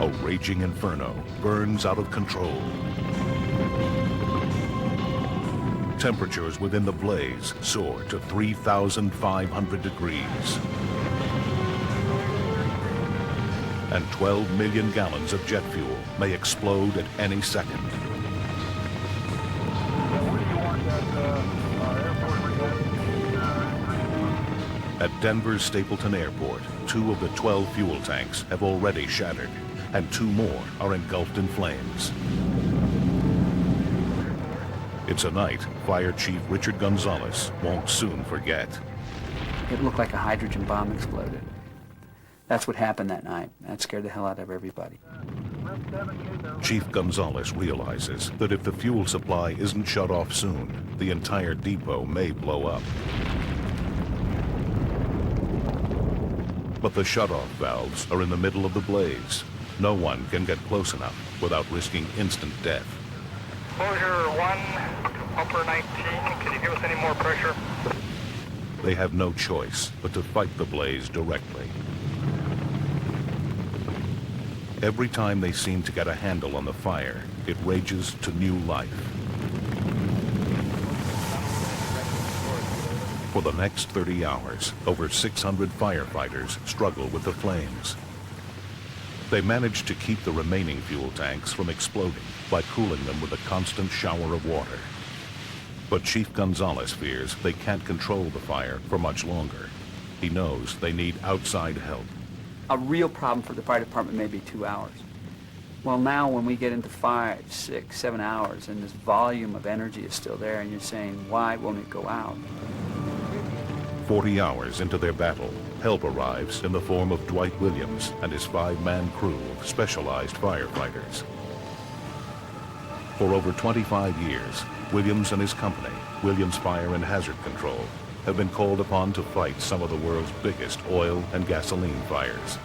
A raging inferno burns out of control. Temperatures within the blaze soar to 3,500 degrees. And 12 million gallons of jet fuel may explode at any second. At Denver's Stapleton Airport, 2 of the 12 fuel tanks have already shattered, and 2 more are engulfed in flames. It's a night Fire Chief Richard Gonzalez won't soon forget. It looked like a hydrogen bomb exploded. That's what happened that night. That scared the hell out of everybody. Chief Gonzalez realizes that if the fuel supply isn't shut off soon, the entire depot may blow up. But the shutoff valves are in the middle of the blaze. No one can get close enough without risking instant death. Closure 1, upper 19. Can you give us any more pressure? They have no choice but to fight the blaze directly. Every time they seem to get a handle on the fire, it rages to new life. For the next 30 hours, over 600 firefighters struggle with the flames. They manage to keep the remaining fuel tanks from exploding by cooling them with a constant shower of water. But Chief Gonzalez fears they can't control the fire for much longer. He knows they need outside help. A real problem for the fire department may be 2 hours. Well, now when we get into 5, 6, 7 hours and this volume of energy is still there and you're saying, why won't it go out? 40 hours into their battle, help arrives in the form of Dwight Williams and his 5-man crew of specialized firefighters. For over 25 years, Williams and his company, Williams Fire and Hazard Control, have been called upon to fight some of the world's biggest oil and gasoline fires.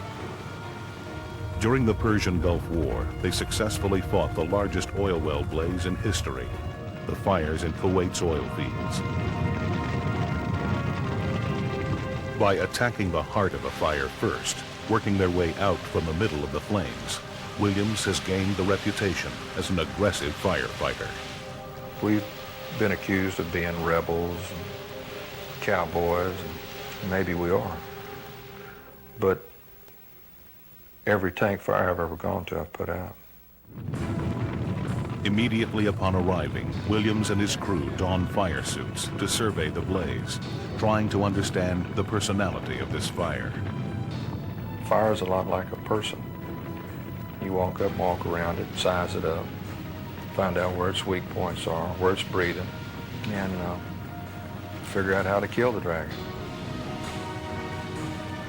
During the Persian Gulf War, they successfully fought the largest oil well blaze in history, the fires in Kuwait's oil fields. By attacking the heart of a fire first, working their way out from the middle of the flames, Williams has gained the reputation as an aggressive firefighter. We've been accused of being rebels and cowboys, and maybe we are. But every tank fire I've ever gone to, I've put out. Immediately upon arriving, Williams and his crew don fire suits to survey the blaze, trying to understand the personality of this fire. Fire is a lot like a person. You walk up, walk around it, size it up, find out where its weak points are, where it's breathing, and figure out how to kill the dragon.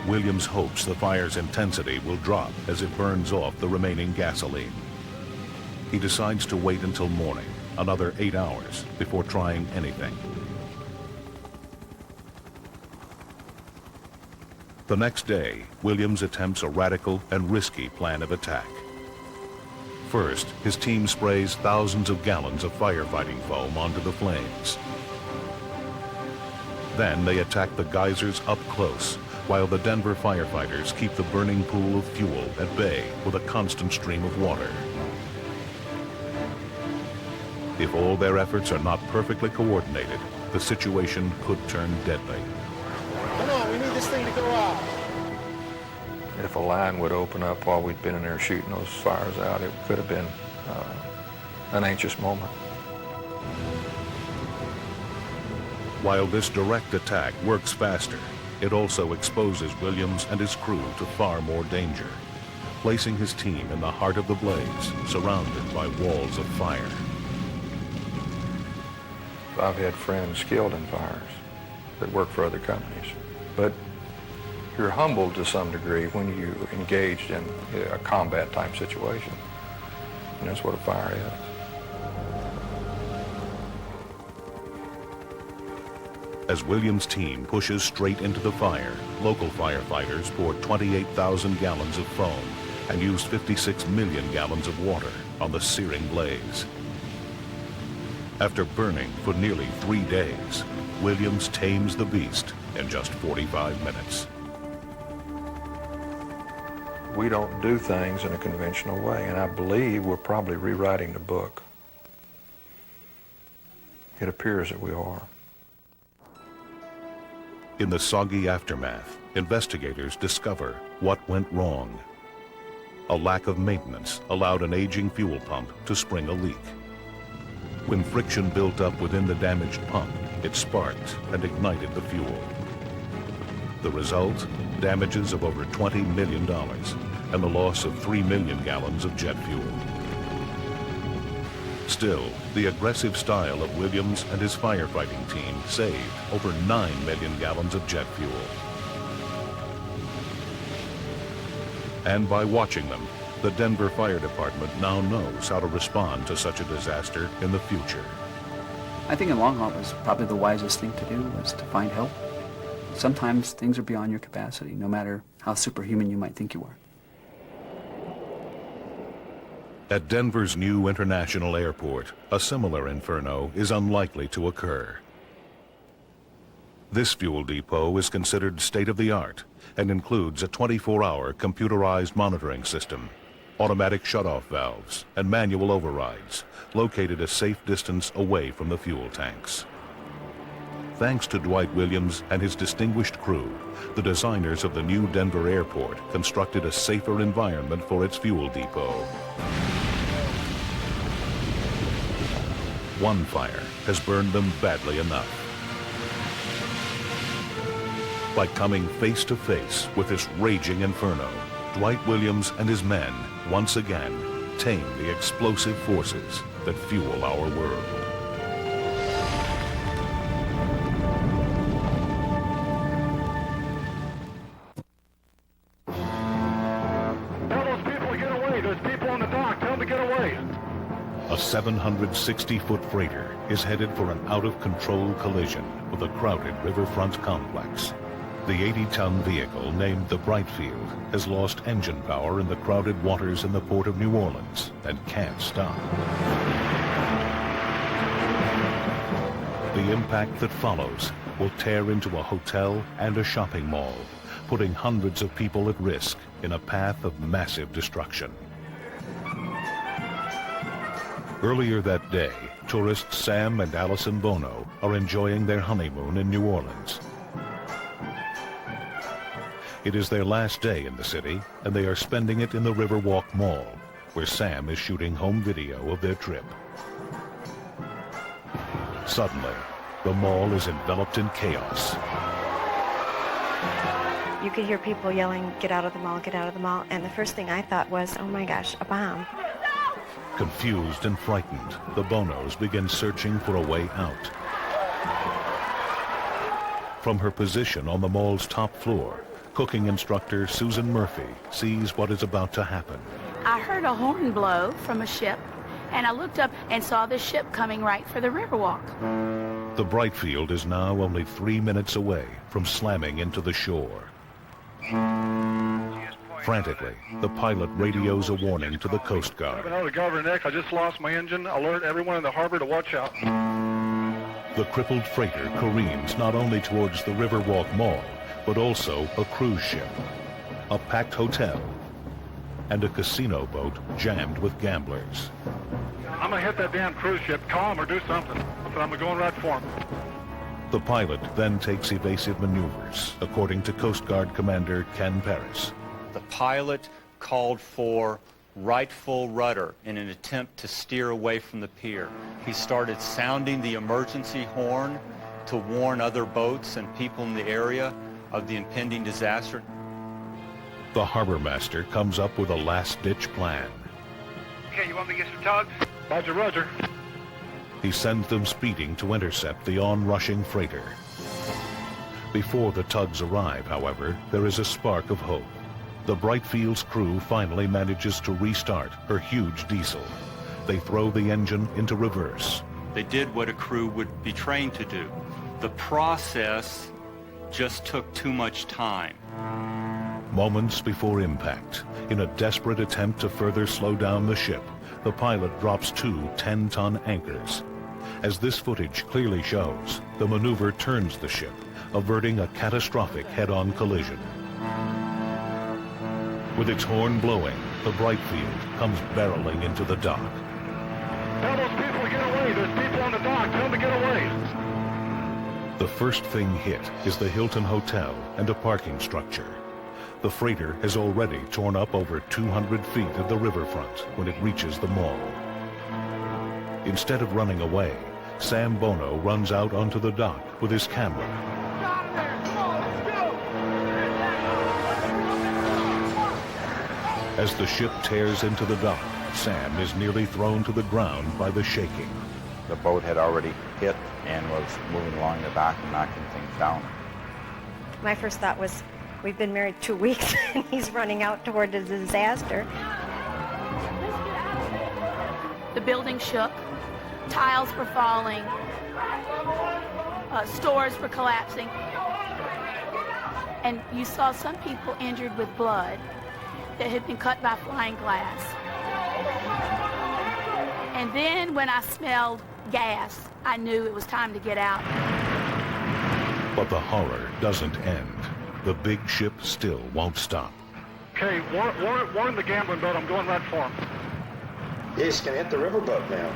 Williams hopes the fire's intensity will drop as it burns off the remaining gasoline. He decides to wait until morning, another 8 hours, before trying anything. The next day, Williams attempts a radical and risky plan of attack. First, his team sprays thousands of gallons of firefighting foam onto the flames. Then they attack the geysers up close, while the Denver firefighters keep the burning pool of fuel at bay with a constant stream of water. If all their efforts are not perfectly coordinated, the situation could turn deadly. Come on, we need this thing to go out. If a line would open up while we'd been in there shooting those fires out, it could have been an anxious moment. While this direct attack works faster, it also exposes Williams and his crew to far more danger, placing his team in the heart of the blaze, surrounded by walls of fire. I've had friends killed in fires that work for other companies, but you're humbled to some degree when you engaged in a combat type situation, and that's what a fire is. As Williams' team pushes straight into the fire, local firefighters poured 28,000 gallons of foam and used 56 million gallons of water on the searing blaze. After burning for nearly 3 days, Williams tames the beast in just 45 minutes. We don't do things in a conventional way, and I believe we're probably rewriting the book. It appears that we are. In the soggy aftermath, investigators discover what went wrong. A lack of maintenance allowed an aging fuel pump to spring a leak. When friction built up within the damaged pump, it sparked and ignited the fuel. The result? Damages of over $20 million and the loss of 3 million gallons of jet fuel. Still, the aggressive style of Williams and his firefighting team saved over 9 million gallons of jet fuel. And by watching them, the Denver Fire Department now knows how to respond to such a disaster in the future. I think in the long haul it was probably the wisest thing to do was to find help. Sometimes things are beyond your capacity, no matter how superhuman you might think you are. At Denver's new international airport, a similar inferno is unlikely to occur. This fuel depot is considered state-of-the-art and includes a 24-hour computerized monitoring system, automatic shutoff valves, and manual overrides, located a safe distance away from the fuel tanks. Thanks to Dwight Williams and his distinguished crew, the designers of the new Denver airport constructed a safer environment for its fuel depot. One fire has burned them badly enough. By coming face to face with this raging inferno, Dwight Williams and his men once again tame the explosive forces that fuel our world. Tell those people to get away. There's people on the dock. Tell them to get away. A 760-foot freighter is headed for an out-of-control collision with a crowded riverfront complex. The 80-ton vehicle, named the Brightfield, has lost engine power in the crowded waters in the port of New Orleans and can't stop. The impact that follows will tear into a hotel and a shopping mall, putting hundreds of people at risk in a path of massive destruction. Earlier that day, tourists Sam and Allison Bono are enjoying their honeymoon in New Orleans. It is their last day in the city, and they are spending it in the Riverwalk Mall, where Sam is shooting home video of their trip. Suddenly, the mall is enveloped in chaos. You could hear people yelling, "Get out of the mall, get out of the mall," and the first thing I thought was, oh my gosh, a bomb. Confused and frightened, the Bonos begin searching for a way out. From her position on the mall's top floor, cooking instructor Susan Murphy sees what is about to happen. I heard a horn blow from a ship, and I looked up and saw the ship coming right for the Riverwalk. The Brightfield is now only 3 minutes away from slamming into the shore. Frantically, the pilot radios a warning to the Coast Guard. Another Governor Nick, I just lost my engine. Alert everyone in the harbor to watch out. The crippled freighter careens not only towards the Riverwalk Mall, but also a cruise ship, a packed hotel, and a casino boat jammed with gamblers. I'm gonna hit that damn cruise ship. Call him or do something. I'm going right for him. The pilot then takes evasive maneuvers, according to Coast Guard Commander Ken Paris. The pilot called for right full rudder in an attempt to steer away from the pier. He started sounding the emergency horn to warn other boats and people in the area of the impending disaster. The harbor master comes up with a last-ditch plan. Okay, you want me to get some tugs? Roger, roger. He sends them speeding to intercept the on-rushing freighter. Before the tugs arrive, however, there is a spark of hope. The Brightfield's crew finally manages to restart her huge diesel. They throw the engine into reverse. They did what a crew would be trained to do. The process just took too much time. Moments before impact, in a desperate attempt to further slow down the ship, the pilot drops 2 10-ton anchors. As this footage clearly shows, the maneuver turns the ship, averting a catastrophic head-on collision. With its horn blowing, the Brightfield comes barreling into the dock. Tell those people to get away. There's people on the dock. Tell them to get away. The first thing hit is the Hilton Hotel and a parking structure. The freighter has already torn up over 200 feet of the riverfront when it reaches the mall. Instead of running away, Sam Bono runs out onto the dock with his camera. As the ship tears into the dock, Sam is nearly thrown to the ground by the shaking. The boat had already hit and was moving along the dock and knocking things down. My first thought was, we've been married 2 weeks and he's running out toward a disaster. The building shook, tiles were falling, stores were collapsing, and you saw some people injured with blood that had been cut by flying glass. And then when I smelled gas, I knew it was time to get out. But the horror doesn't end. The big ship still won't stop. Okay, warn the gambling boat. I'm going right for him. Yeah, he's gonna hit the riverboat now.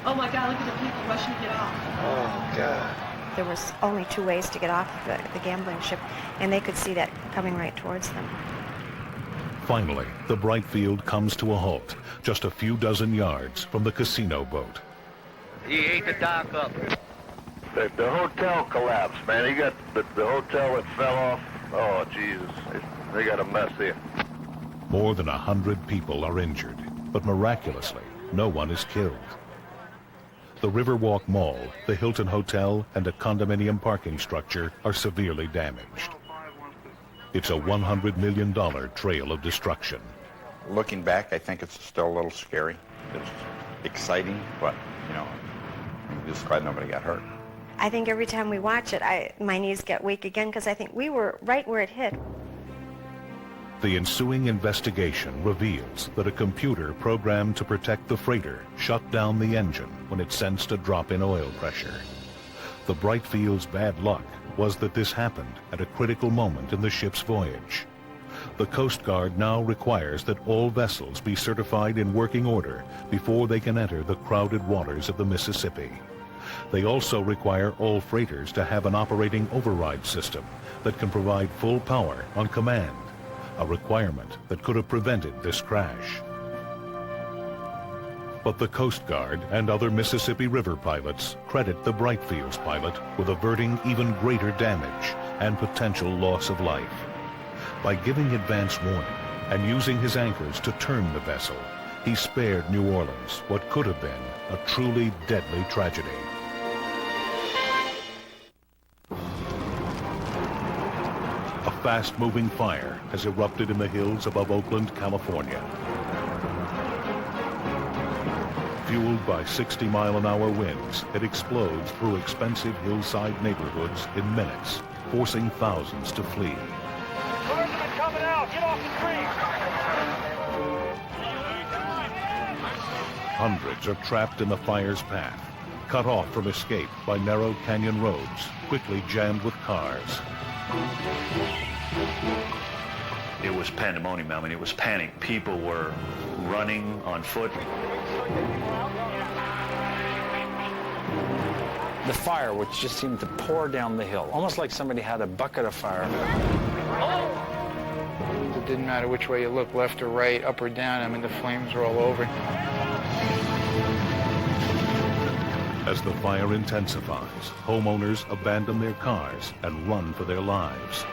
Oh my God, look at the people rushing to get off. Oh, God. There was only 2 ways to get off the gambling ship, and they could see that coming right towards them. Finally, the Brightfield comes to a halt, just a few dozen yards from the casino boat. He ate the dock up. The hotel collapsed, man. You got the hotel that fell off. Oh, Jesus. They got a mess here. More than 100 people are injured, but miraculously, no one is killed. The Riverwalk Mall, the Hilton Hotel, and a condominium parking structure are severely damaged. It's a $100 million trail of destruction. Looking back, I think it's still a little scary. It's exciting, but, you know, I'm just glad nobody got hurt. I think every time we watch it, my knees get weak again because I think we were right where it hit. The ensuing investigation reveals that a computer programmed to protect the freighter shut down the engine when it sensed a drop in oil pressure. The Brightfield's bad luck was that this happened at a critical moment in the ship's voyage. The Coast Guard now requires that all vessels be certified in working order before they can enter the crowded waters of the Mississippi. They also require all freighters to have an operating override system that can provide full power on command, a requirement that could have prevented this crash. But the Coast Guard and other Mississippi River pilots credit the Brightfield's pilot with averting even greater damage and potential loss of life. By giving advance warning and using his anchors to turn the vessel, he spared New Orleans what could have been a truly deadly tragedy. A fast-moving fire has erupted in the hills above Oakland, California. Fueled by 60-mile-an-hour winds, it explodes through expensive hillside neighborhoods in minutes, forcing thousands to flee. Cars are coming out. Get off the street. Hundreds are trapped in the fire's path, cut off from escape by narrow canyon roads, quickly jammed with cars. It was pandemonium. I mean, it was panic. People were running on foot. The fire, which just seemed to pour down the hill, almost like somebody had a bucket of fire. It didn't matter which way you looked, left or right, up or down. I mean, the flames were all over. As the fire intensifies, homeowners abandon their cars and run for their lives.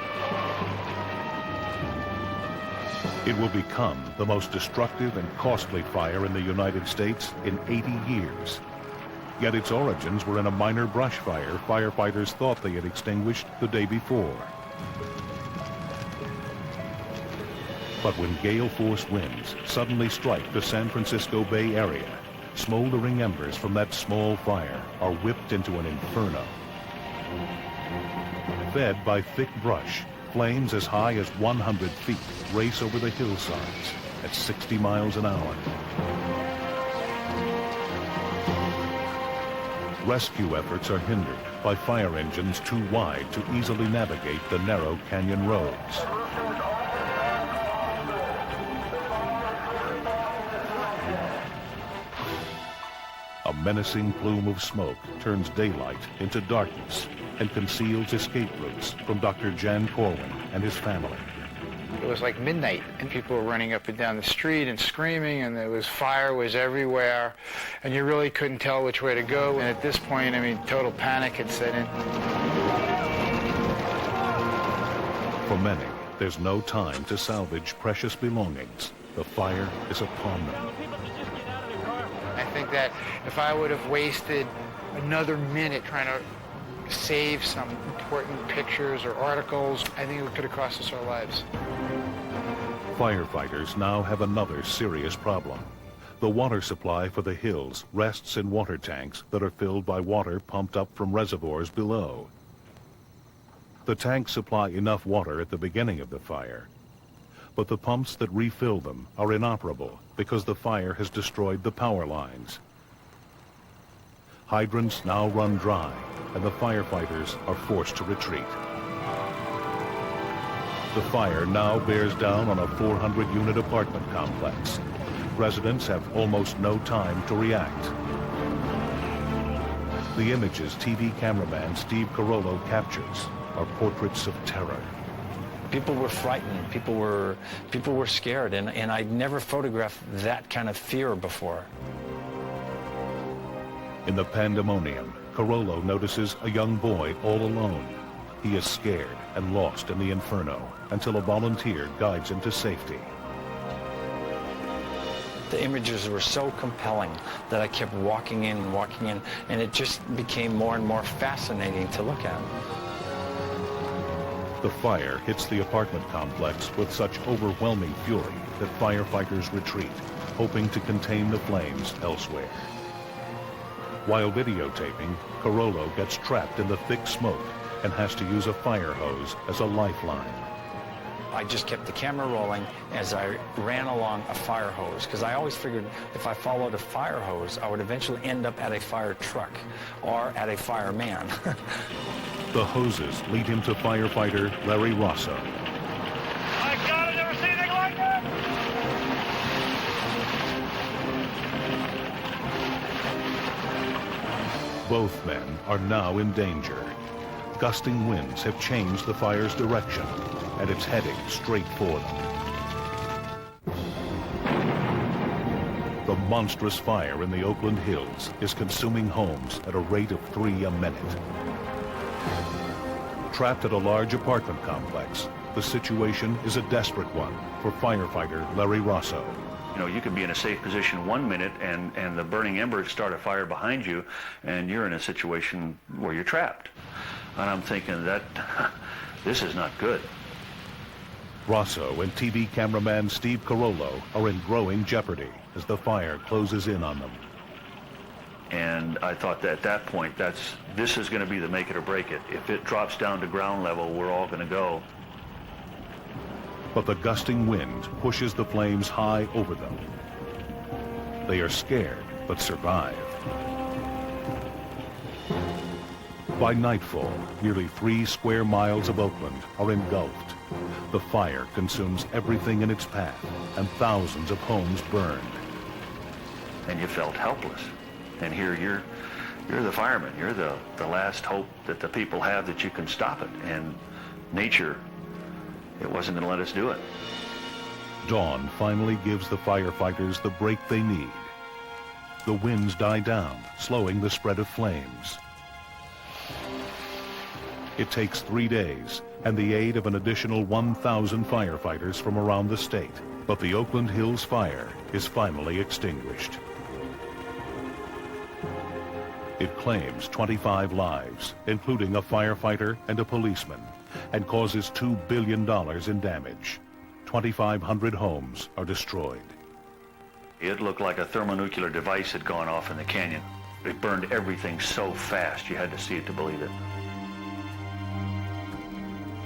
It will become the most destructive and costly fire in the United States in 80 years. Yet its origins were in a minor brush fire firefighters thought they had extinguished the day before. But when gale-force winds suddenly strike the San Francisco Bay Area, smoldering embers from that small fire are whipped into an inferno. Fed by thick brush, flames as high as 100 feet race over the hillsides at 60 miles an hour. Rescue efforts are hindered by fire engines too wide to easily navigate the narrow canyon roads. menacing plume of smoke turns daylight into darkness and conceals escape routes from Dr. Jan Corwin and his family. It was like midnight, and people were running up and down the street and screaming, and fire was everywhere, and you really couldn't tell which way to go. And at this point, I mean, total panic had set in. For many, there's no time to salvage precious belongings. The fire is upon them. I think that if I would have wasted another minute trying to save some important pictures or articles, I think it could have cost us our lives. Firefighters now have another serious problem. The water supply for the hills rests in water tanks that are filled by water pumped up from reservoirs below. The tanks supply enough water at the beginning of the fire, but the pumps that refill them are inoperable because the fire has destroyed the power lines. Hydrants now run dry, and the firefighters are forced to retreat. The fire now bears down on a 400-unit apartment complex. Residents have almost no time to react. The images TV cameraman Steve Carollo captures are portraits of terror. People were frightened, people were scared, and I'd never photographed that kind of fear before. In the pandemonium, Carollo notices a young boy all alone. He is scared and lost in the inferno until a volunteer guides him to safety. The images were so compelling that I kept walking in, and it just became more and more fascinating to look at. The fire hits the apartment complex with such overwhelming fury that firefighters retreat, hoping to contain the flames elsewhere. While videotaping, Carollo gets trapped in the thick smoke and has to use a fire hose as a lifeline. I just kept the camera rolling as I ran along a fire hose, because I always figured if I followed a fire hose, I would eventually end up at a fire truck or at a fireman. The hoses lead him to firefighter Larry Rosso. My God, I've never seen anything like that! Both men are now in danger. Gusting winds have changed the fire's direction, and it's heading straight for them. The monstrous fire in the Oakland hills is consuming homes at a rate of 3 a minute. Trapped at a large apartment complex, the situation is a desperate one for firefighter Larry Rosso. You know, you could be in a safe position 1 minute and the burning embers start a fire behind you, and you're in a situation where you're trapped. And I'm thinking that this is not good. Rosso and TV cameraman Steve Carollo are in growing jeopardy as the fire closes in on them. And I thought that at that point, this is going to be the make it or break it. If it drops down to ground level, we're all going to go. But the gusting wind pushes the flames high over them. They are scared, but survive. By nightfall, nearly 3 square miles of Oakland are engulfed. The fire consumes everything in its path, and thousands of homes burned. And you felt helpless. And here you're the fireman. You're the last hope that the people have that you can stop it. And nature, it wasn't going to let us do it. Dawn finally gives the firefighters the break they need. The winds die down, slowing the spread of flames. It takes 3 days and the aid of an additional 1,000 firefighters from around the state. But the Oakland Hills fire is finally extinguished. It claims 25 lives, including a firefighter and a policeman, and causes $2 billion in damage. 2,500 homes are destroyed. It looked like a thermonuclear device had gone off in the canyon. It burned everything so fast, you had to see it to believe it.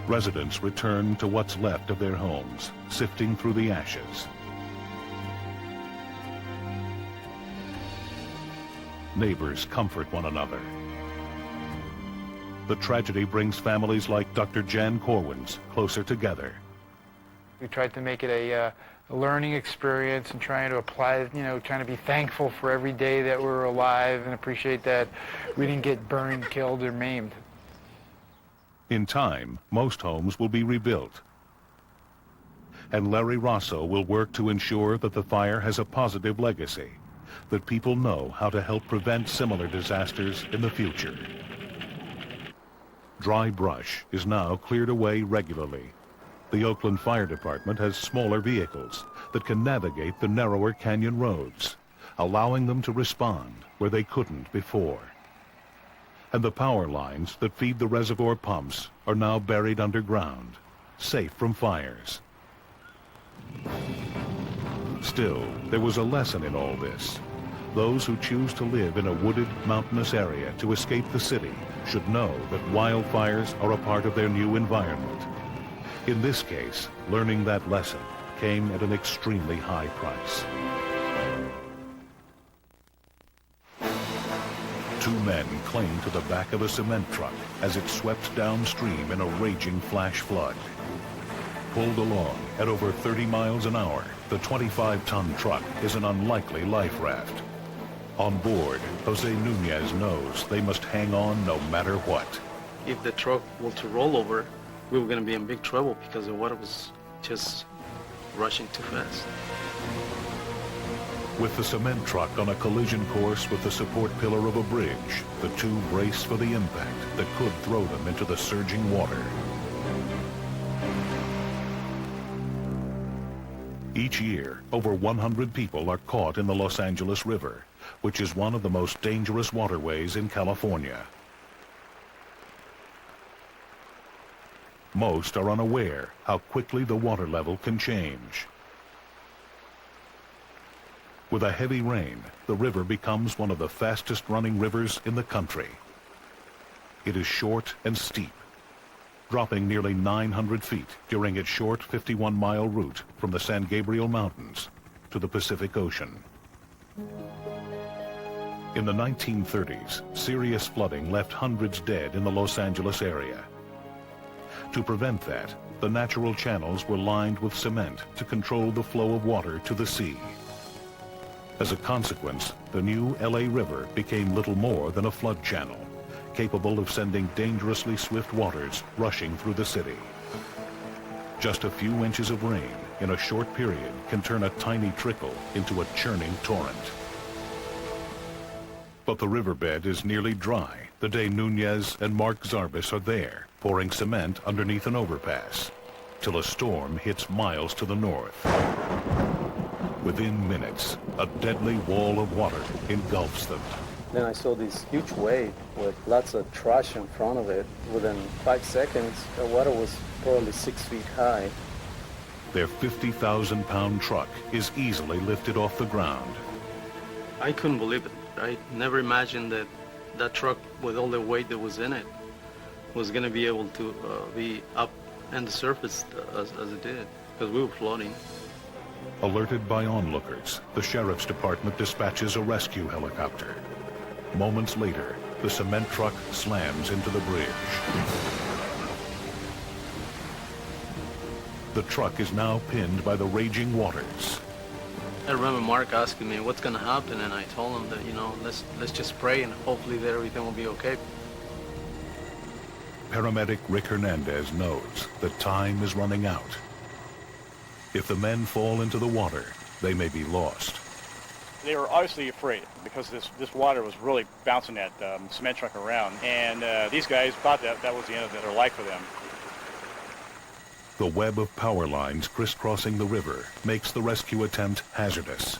Residents return to what's left of their homes, sifting through the ashes. Neighbors comfort one another. The tragedy brings families like Dr. Jan Corwin's closer together. We tried to make it a learning experience and trying to apply, trying to be thankful for every day that we're alive and appreciate that we didn't get burned, killed, or maimed. In time, most homes will be rebuilt. And Larry Rosso will work to ensure that the fire has a positive legacy, that people know how to help prevent similar disasters in the future. Dry brush is now cleared away regularly. The Oakland Fire Department has smaller vehicles that can navigate the narrower canyon roads, allowing them to respond where they couldn't before. And the power lines that feed the reservoir pumps are now buried underground, safe from fires. Still, there was a lesson in all this. Those who choose to live in a wooded, mountainous area to escape the city should know that wildfires are a part of their new environment. In this case, learning that lesson came at an extremely high price. Two men clung to the back of a cement truck as it swept downstream in a raging flash flood. Pulled along at over 30 miles an hour, the 25-ton truck is an unlikely life raft. On board, Jose Nunez knows they must hang on no matter what. If the truck were to roll over, we were going to be in big trouble because the water was just rushing too fast. With the cement truck on a collision course with the support pillar of a bridge, the two brace for the impact that could throw them into the surging water. Each year, over 100 people are caught in the Los Angeles River, which is one of the most dangerous waterways in California. Most are unaware how quickly the water level can change. With a heavy rain, the river becomes one of the fastest running rivers in the country. It is short and steep, dropping nearly 900 feet during its short 51-mile route from the San Gabriel Mountains to the Pacific Ocean. In the 1930s, serious flooding left hundreds dead in the Los Angeles area. To prevent that, the natural channels were lined with cement to control the flow of water to the sea. As a consequence, the new LA River became little more than a flood channel, capable of sending dangerously swift waters rushing through the city. Just a few inches of rain in a short period can turn a tiny trickle into a churning torrent. But the riverbed is nearly dry the day Nunez and Mark Zarbis are there, pouring cement underneath an overpass, till a storm hits miles to the north. Within minutes, a deadly wall of water engulfs them. Then I saw this huge wave with lots of trash in front of it. Within 5 seconds, the water was probably 6 feet high. Their 50,000-pound truck is easily lifted off the ground. I couldn't believe it. I never imagined that that truck, with all the weight that was in it, was going to be able to be up and the surface as it did, because we were floating. Alerted by onlookers, the sheriff's department dispatches a rescue helicopter. Moments later, the cement truck slams into the bridge. The truck is now pinned by the raging waters. I remember Mark asking me what's going to happen, and I told him that, let's just pray and hopefully that everything will be okay. Paramedic Rick Hernandez knows that time is running out. If the men fall into the water, they may be lost. They were obviously afraid because this water was really bouncing that cement truck around, and these guys thought that was the end of their life for them. The web of power lines crisscrossing the river makes the rescue attempt hazardous.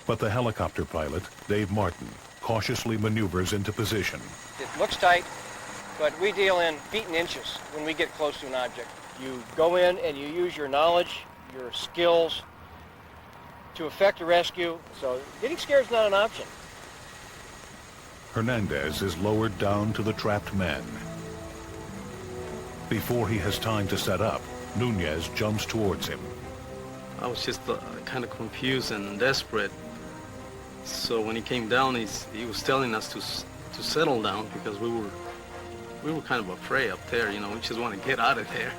But the helicopter pilot, Dave Martin, cautiously maneuvers into position. It looks tight, but we deal in feet and inches when we get close to an object. You go in and you use your knowledge, your skills to effect a rescue, so getting scared is not an option. Hernandez is lowered down to the trapped men. Before he has time to set up, Nunez jumps towards him. I was just kind of confused and desperate. So when he came down, he was telling us to settle down because we were kind of afraid up there. We just want to get out of there.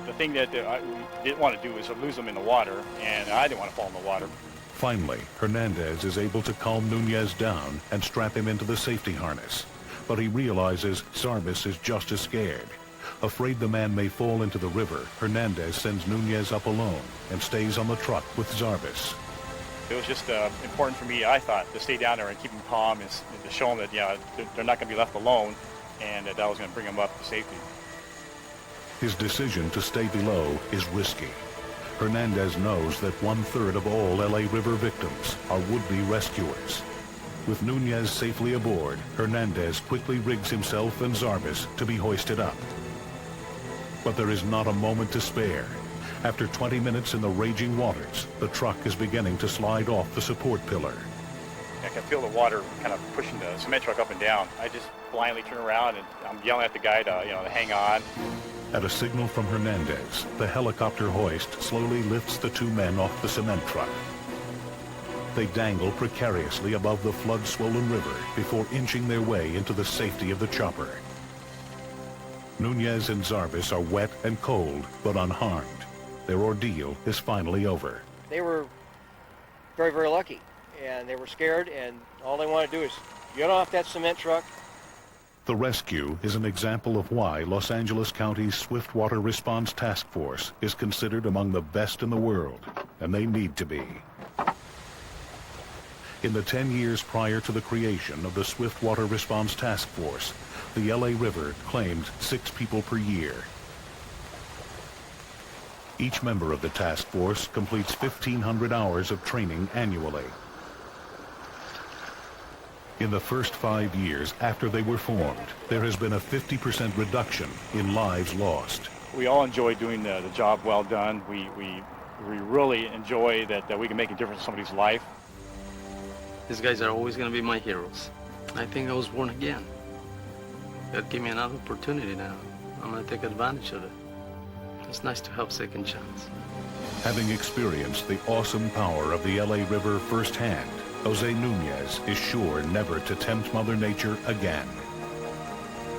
the thing that I didn't want to do was lose them in the water, and I didn't want to fall in the water. Finally, Hernandez is able to calm Nunez down and strap him into the safety harness. But he realizes Zarbis is just as scared. Afraid the man may fall into the river, Hernandez sends Nunez up alone and stays on the truck with Zarbis. It was just important for me, I thought, to stay down there and keep them calm and to show them that, they're not going to be left alone, and that I was going to bring them up to safety. His decision to stay below is risky. Hernandez knows that 1/3 of all LA River victims are would-be rescuers. With Nunez safely aboard, Hernandez quickly rigs himself and Zarbis to be hoisted up. But there is not a moment to spare. After 20 minutes in the raging waters, the truck is beginning to slide off the support pillar. I can feel the water kind of pushing the cement truck up and down. I just blindly turn around and I'm yelling at the guy to, to hang on. At a signal from Hernandez, the helicopter hoist slowly lifts the two men off the cement truck. They dangle precariously above the flood-swollen river before inching their way into the safety of the chopper. Nunez and Zarbis are wet and cold, but unharmed. Their ordeal is finally over. They were very, very lucky, and they were scared, and all they want to do is get off that cement truck. The rescue is an example of why Los Angeles County's Swiftwater Response Task Force is considered among the best in the world, and they need to be. In the 10 years prior to the creation of the Swiftwater Response Task Force, the LA River claimed 6 people per year. Each member of the task force completes 1,500 hours of training annually. In the first 5 years after they were formed, there has been a 50% reduction in lives lost. We all enjoy doing the job well done. We really enjoy that we can make a difference in somebody's life. These guys are always going to be my heroes. I think I was born again. God gave me another opportunity now. I'm going to take advantage of it. It's nice to have second chance. Having experienced the awesome power of the LA River firsthand, Jose Nunez is sure never to tempt Mother Nature again.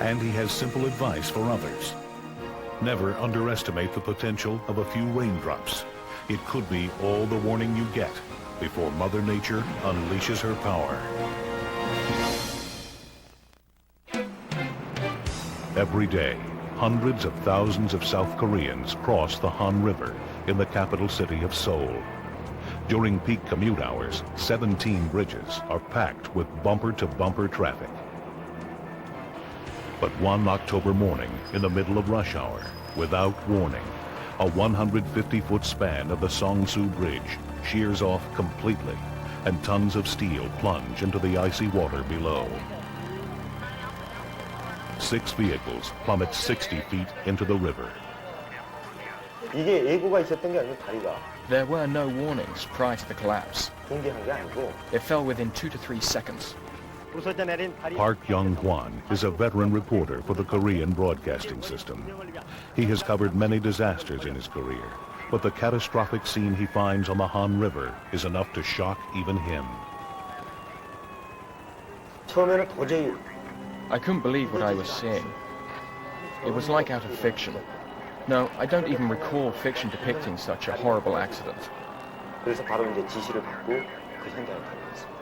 And he has simple advice for others. Never underestimate the potential of a few raindrops. It could be all the warning you get before Mother Nature unleashes her power. Every day, hundreds of thousands of South Koreans cross the Han River in the capital city of Seoul. During peak commute hours, 17 bridges are packed with bumper-to-bumper traffic. But one October morning, in the middle of rush hour, without warning, a 150-foot span of the Seongsu Bridge shears off completely, and tons of steel plunge into the icy water below. 6 vehicles plummet 60 feet into the river. 이게 예고가 있었던 게 아니고 다리가 There were no warnings prior to the collapse. 공개한 게 아니고 It fell within 2 to 3 seconds. Park Young-hwan is a veteran reporter for the Korean broadcasting system. He has covered many disasters in his career, but the catastrophic scene he finds on the Han River is enough to shock even him. 처음에는 도저히 I couldn't believe what I was seeing. It was like out of fiction. No, I don't even recall fiction depicting such a horrible accident. 그래서 바로 이제 지시를 받고 그 현장에 달려갔어요.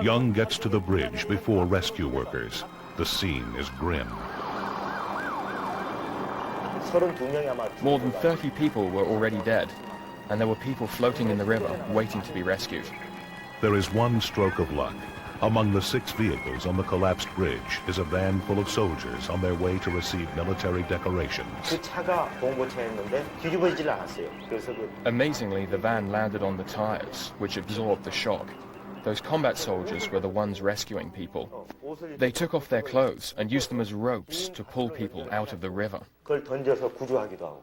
Young gets to the bridge before rescue workers. The scene is grim. More than 30 people were already dead, and there were people floating in the river waiting to be rescued. There is one stroke of luck. Among the 6 vehicles on the collapsed bridge is a van full of soldiers on their way to receive military decorations. 그 차가 보온보차였는데 뒤집어지질 않았어요. 그래서 Amazingly, the van landed on the tires, which absorbed the shock. Those combat soldiers were the ones rescuing people. They took off their clothes and used them as ropes to pull people out of the river. 그걸 던져서 구조하기도 하고.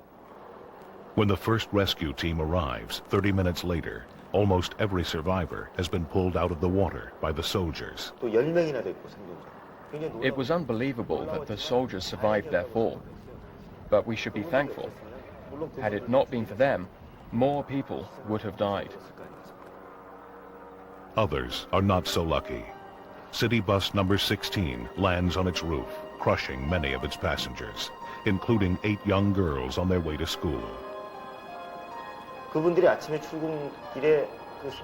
When the first rescue team arrives, 30 minutes later, almost every survivor has been pulled out of the water by the soldiers. 또 10명이나 됐고 생존자. It was unbelievable that the soldiers survived their fall. But we should be thankful. Had it not been for them, more people would have died. Others are not so lucky. City bus number 16 lands on its roof, crushing many of its passengers. including 8 young girls on their way to school. 그분들이 아침에 출근길에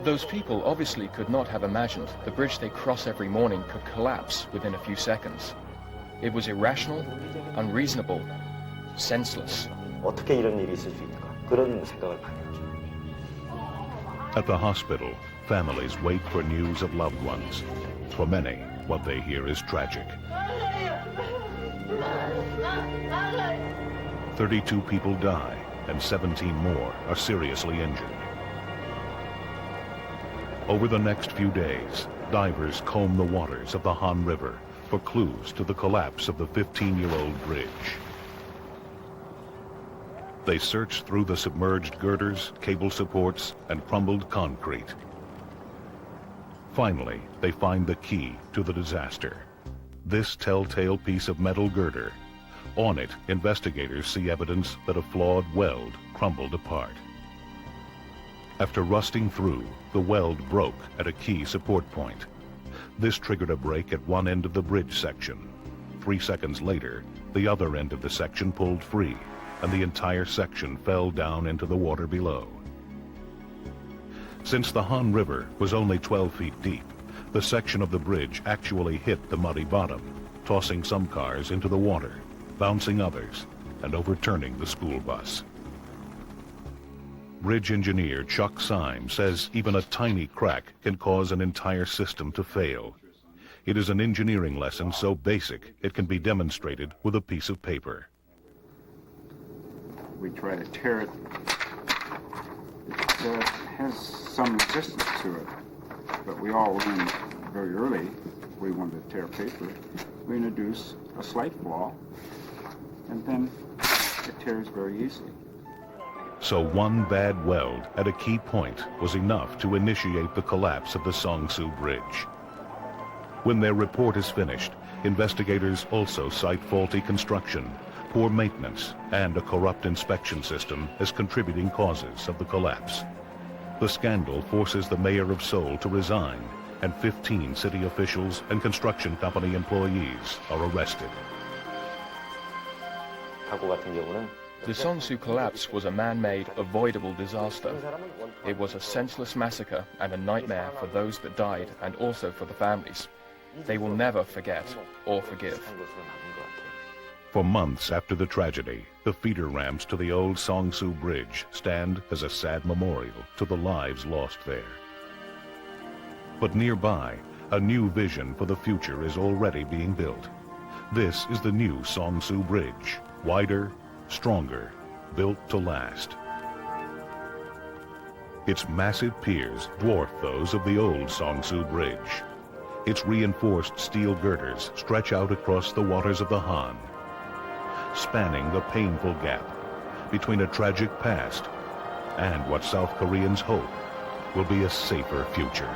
Those people obviously could not have imagined the bridge they cross every morning could collapse within a few seconds. It was irrational, unreasonable, senseless. 어떻게 이런 일이 있을 수 있을까? 그런 생각을 많이 하죠. At the hospital, families wait for news of loved ones. For many, what they hear is tragic. 32 people die, and 17 more are seriously injured. Over the next few days, divers comb the waters of the Han River for clues to the collapse of the 15-year-old bridge. They search through the submerged girders, cable supports, and crumbled concrete. Finally, they find the key to the disaster. This telltale piece of metal girder. On it, investigators see evidence that a flawed weld crumbled apart. After rusting through, the weld broke at a key support point. This triggered a break at one end of the bridge section. 3 seconds later, the other end of the section pulled free, and the entire section fell down into the water below. Since the Han River was only 12 feet deep, the section of the bridge actually hit the muddy bottom, tossing some cars into the water, bouncing others, and overturning the school bus. Bridge engineer Chuck Syme says even a tiny crack can cause an entire system to fail. It is an engineering lesson so basic it can be demonstrated with a piece of paper. We try to tear it. It has some resistance to it, but we all learned very early, if we wanted to tear paper, we introduce a slight flaw, and then it tears very easily. So one bad weld at a key point was enough to initiate the collapse of the Seongsu Bridge. When their report is finished, investigators also cite faulty construction, poor maintenance, and a corrupt inspection system as contributing causes of the collapse. The scandal forces the mayor of Seoul to resign, and 15 city officials and construction company employees are arrested. The Seongsu collapse was a man-made, avoidable disaster. It was a senseless massacre and a nightmare for those that died and also for the families. They will never forget or forgive. For months after the tragedy, the feeder ramps to the old Seongsu Bridge stand as a sad memorial to the lives lost there. But nearby, a new vision for the future is already being built. This is the new Seongsu Bridge, wider, stronger, built to last. Its massive piers dwarf those of the old Seongsu Bridge. Its reinforced steel girders stretch out across the waters of the Han, spanning the painful gap between a tragic past and what South Koreans hope will be a safer future.